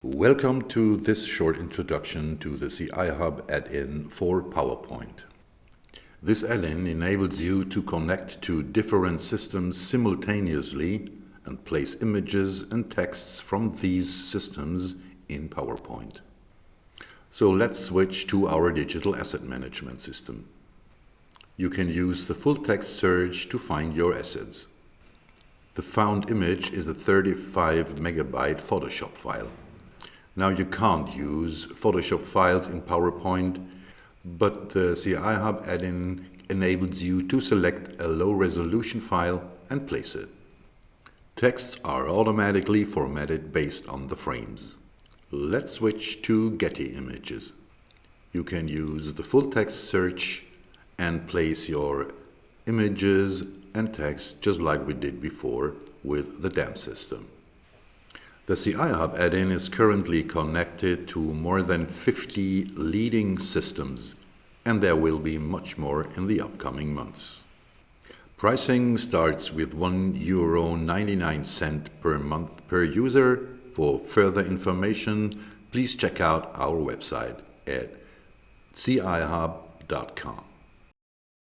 Welcome to this short introduction to the CI Hub add-in for PowerPoint. This add-in enables you to connect to different systems simultaneously and place images and texts from these systems in PowerPoint. So let's switch to our digital asset management system. You can use the full text search to find your assets. The found image is a 35 megabyte Photoshop file. Now you can't use Photoshop files in PowerPoint, but the CI Hub add-in enables you to select a low-resolution file and place it. Texts are automatically formatted based on the frames. Let's switch to Getty Images. You can use the full text search and place your images and text just like we did before with the DAM system. The CI Hub add-in is currently connected to more than 50 leading systems, and there will be much more in the upcoming months. Pricing starts with €1.99 per month per user. For further information, please check out our website at cihub.com.